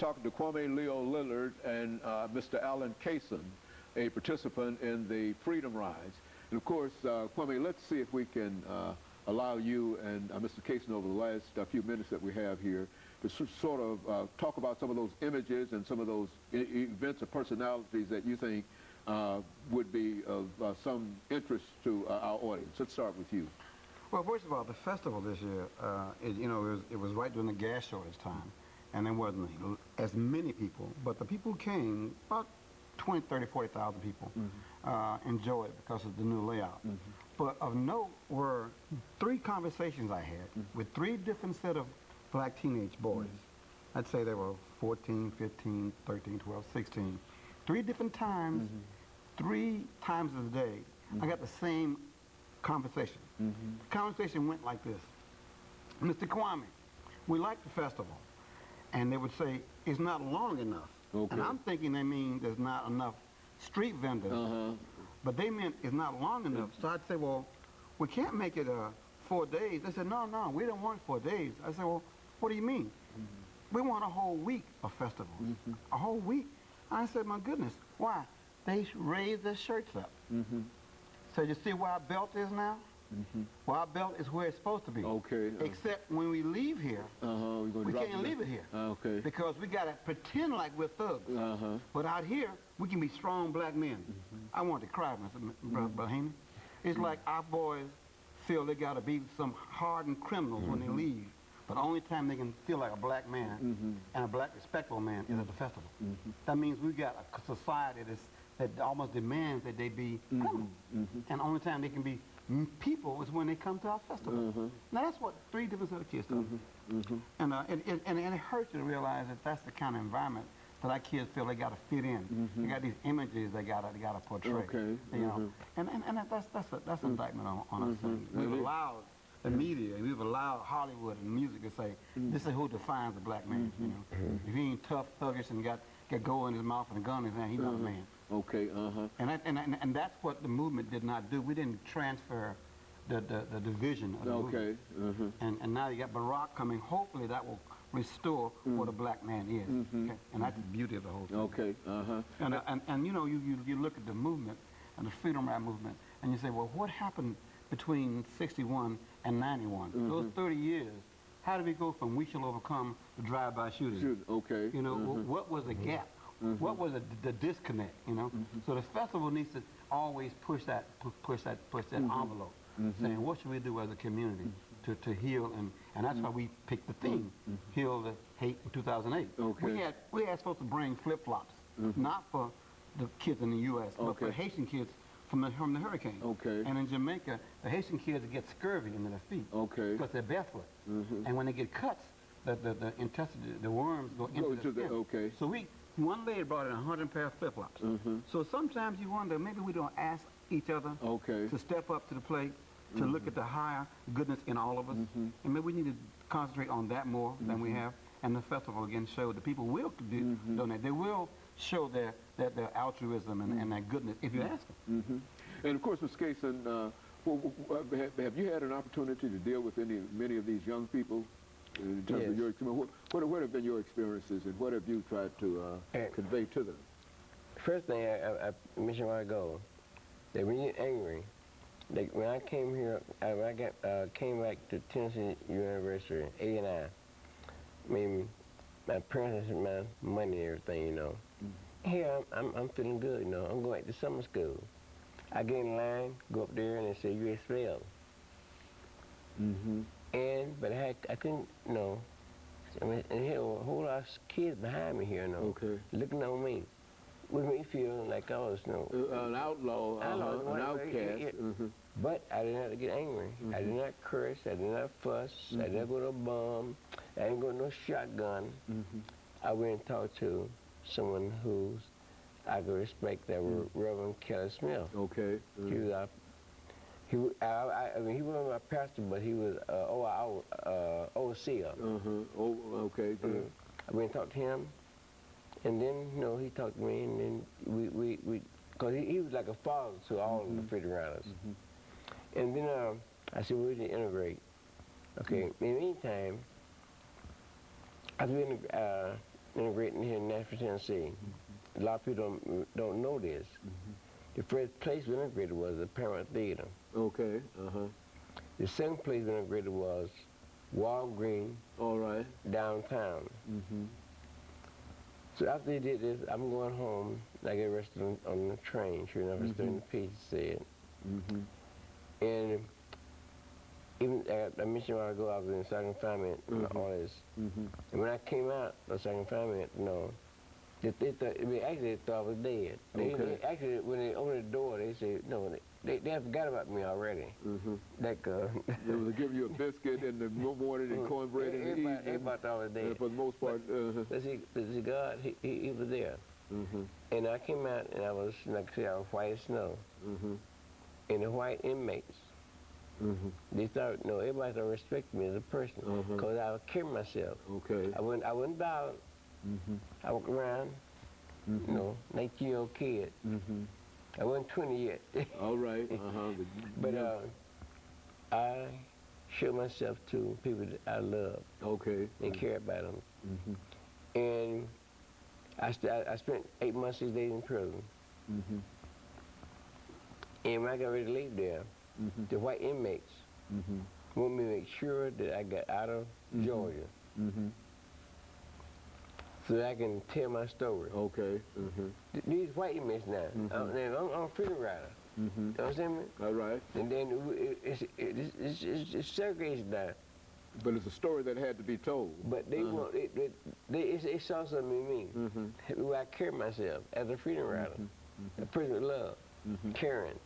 talking to Kwame Leo Lillard and Mr. Alan Kaysen, a participant in the Freedom Rides. And of course, Kwame, let's see if we can allow you and Mr. Kaysen over the last few minutes that we have here to sort of talk about some of those images and some of those events or personalities that you think would be of some interest to our audience. Let's start with you. Well, first of all, the festival this year, it was right during the gas shortage time, and there wasn't as many people, but the people who came, about 20, 30, 40,000 people, enjoyed it because of the new layout. But of note were 3 conversations I had with 3 different set of black teenage boys. I'd say they were 14, 15, 13, 12, 16. 3 different times, 3 times a day, I got the same conversation. The conversation went like this. Mr. Kwame, we like the festival. And they would say, it's not long enough. Okay. And I'm thinking they mean there's not enough street vendors. But they meant it's not long enough. So I'd say, well, we can't make it 4 days. They said, no, we don't want 4 days. I said, well, what do you mean? We want a whole week of festival. A whole week? I said, my goodness, why? They raised their shirts up. So you see where our belt is now? Well, our belt is where it's supposed to be. Okay. Except when we leave here, we can't leave it here. Okay. Because we got to pretend like we're thugs. But out here, we can be strong black men. I want to cry, Mr. Brahimi. It's like our boys feel they got to be some hardened criminals when they leave. But the only time they can feel like a black man and a black respectable man is at the festival. That means we got a society that almost demands that they be criminals. And the only time they can be people is when they come to our festival. Now that's what 3 different set of kids told me. And it hurts you to realize that that's the kind of environment that our kids feel they got to fit in. They got these images they got to portray. Okay. You know, and that's an indictment on us. We've allowed the media, and we've allowed Hollywood and music to say, this is who defines a black man. You know, if he ain't tough, thuggish, and got gold in his mouth and a gun in his hand, he's not a man. Okay. And that's what the movement did not do. We didn't transfer the division of the movement. And now you got Barack coming. Hopefully that will restore what a black man is. Okay? And that's the beauty of the whole thing. Okay. And you know, you look at the movement and the Freedom Ride movement, and you say, well, what happened between 61 and 91? Those 30 years, how did we go from we shall overcome the drive-by shooting? Okay. You know, what was the gap? What was the disconnect? You know, so the festival needs to always push that envelope, saying what should we do as a community to heal, and that's why we picked the theme, heal the hate in 2008. Okay. We had supposed to bring flip-flops, not for the kids in the U.S., but for Haitian kids from the hurricane. Okay. And in Jamaica, the Haitian kids get scurvy in their feet. Okay. Because they're barefoot, and when they get cuts, the worms go into the skin. Okay. So one lady brought in 100 pair of flip-flops. So sometimes you wonder, maybe we don't ask each other to step up to the plate, to look at the higher goodness in all of us. And maybe we need to concentrate on that more than we have. And the festival, again, showed that people will donate. They will show their altruism and their goodness if you ask them. And of course, Ms. Kaysen, have you had an opportunity to deal with many of these young people? In terms of your experience, what have been your experiences, and what have you tried to convey to them? First thing I mentioned a while ago, that when you're angry, like when I came here, when I came back to Tennessee University in '89, I mean, my parents had my money and everything, you know. Here I'm feeling good, you know. I'm going to summer school. I get in line, go up there, and they say you expelled. But I couldn't, you know, I mean, and here were a whole lot of kids behind me here, you know, looking on me. Would make me feel like I was, you know, an outlaw, an outcast. But I didn't have to get angry. I did not curse. I did not fuss. I didn't go to a bomb. I didn't go to no shotgun. I went and talked to someone who I could respect, that was Reverend Kelly Smith. Okay. He wasn't my pastor, but he was overseer. Okay, good. I went and talked to him, and then, you know, he talked to me, and then we because he was like a father to all of the Freedom Riders. And then I said, we need to integrate. Okay, in the meantime, I was in integrating here in Nashville, Tennessee. A lot of people don't know this. The first place we integrated was the Paramount Theater. Okay. The second place we integrated was Walgreens. All right. Downtown. So after they did this, I'm going home. I get arrested on the train. Sure enough, it's 30 pieces said. And even I mentioned a while ago, I was in second confinement and all this. And when I came out of second confinement, they thought I was dead. They actually, when they opened the door, they said, no, they forgot about me already. They was giving you a biscuit in the morning and cornbread in the evening. Everybody thought I was dead. For the most part. But see, God, he was there. And I came out and I was, like I said, I was white as snow. And the white inmates, they thought, everybody thought respect me as a person because I would carry myself. Okay. I wouldn't bow. I walked around, 19-year-old kid. I wasn't 20 yet. All right. But I show myself to people that I love. Okay. And care about them. And I spent 8 months, 6 days in prison. And when I got ready to leave there, the white inmates want me to make sure that I got out of Georgia. So that I can tell my story. Okay. These white inmates now, I'm a freedom rider. You understand me? All right. And then it's segregation now. But it's a story that had to be told. But they want they saw something in me. Who I carry myself as a freedom rider, a person with love, caring,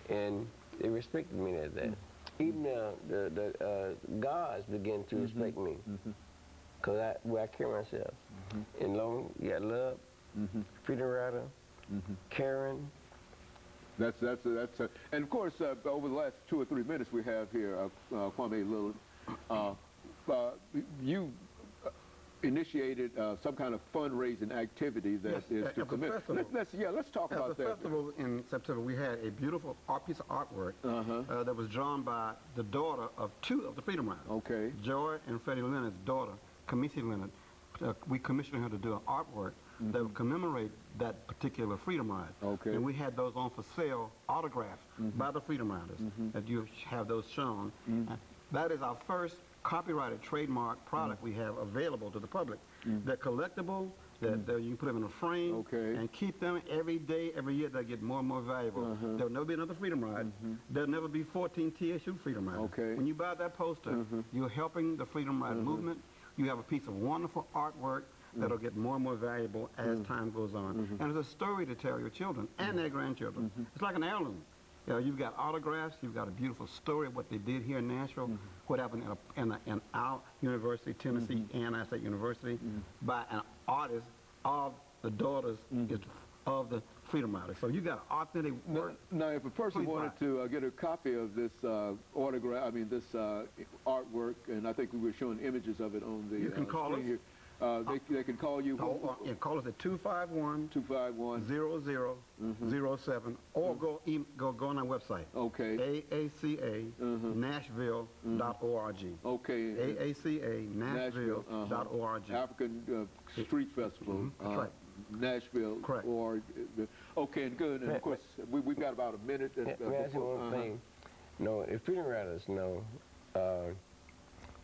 and they respected me as that. Even the gods began to respect me. Because where I carry myself. And long, you got love, freedom rider, caring. And of course, over the last 2 or 3 minutes we have here, Kwame LLillard, you initiated some kind of fundraising activity that is to commit. Let's talk about that. At the festival in September, we had a beautiful piece of artwork that was drawn by the daughter of 2 of the Freedom Riders. Okay. Joy and Freddie Leonard's daughter, Kamisi Leonard. We commissioned her to do an artwork that would commemorate that particular Freedom Ride. Okay. And we had those on for sale, autographed by the Freedom Riders, that you have those shown. That is our first copyrighted trademark product we have available to the public. They're collectible, that you can put them in a frame and keep them every day, every year. They get more and more valuable. There'll never be another Freedom Ride. There'll never be 14 TSU Freedom Rides. When you buy that poster, you're helping the Freedom Ride movement. You have a piece of wonderful artwork that'll get more and more valuable as time goes on. And it's a story to tell your children and their grandchildren. It's like an heirloom. You've got autographs, you've got a beautiful story of what they did here in Nashville, what happened in our university, Tennessee A&I State University, by an artist of the daughters of the Freedom Riders. So you got authentic work. Now, if a person wanted to get a copy of this this artwork, and I think we were showing images of it on the you can call us. Here. They can call you. Call us at 251-0007, or go on our website. Okay. AACA-Nashville.org. Okay. AACA-Nashville.org. African Street Festival. That's right. Nashville. Correct. Okay, and good. And of course, we've got about a minute. May I ask you one thing? The Freedom Riders,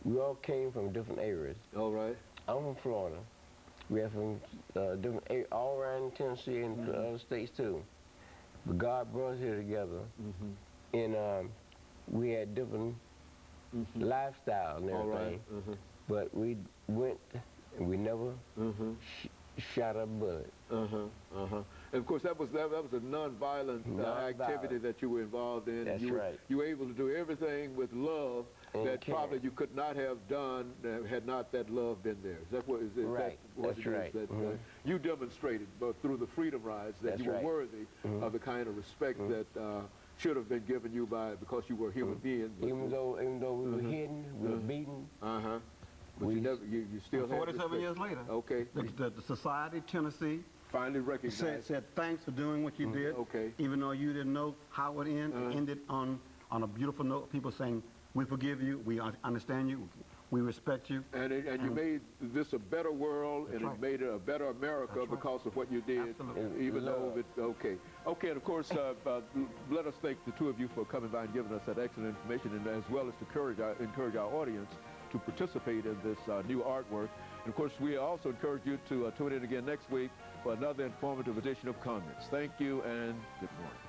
we all came from different areas. All right. I'm from Florida. We are from different areas, all around Tennessee and other states too. But God brought us here together, and we had different lifestyles and everything. All right. But we went, and we never shot a bullet. And of course, that was a non-violent activity that you were involved in. That's right. You were able to do everything with love and that care. Probably you could not have done had not that love been there. Is that what is it? Right. That's right. That you demonstrated, but through the Freedom Rides, that you were worthy of the kind of respect that should have been given you because you were a human being. Even though we were hidden, we were beaten. But you still 47 years later. Okay. The Society Tennessee finally recognized. Said thanks for doing what you did. Okay. Even though you didn't know how it would end, it ended on a beautiful note. People saying, we forgive you, we understand you, We respect you. And you made this a better world, and right. it made it a better America That's right. because of what you did. Absolutely. Even though okay, and of course, let us thank the two of you for coming by and giving us that excellent information, and as well as to encourage our audience to participate in this new artwork. And of course, we also encourage you to tune in again next week for another informative edition of Comments. Thank you and good morning.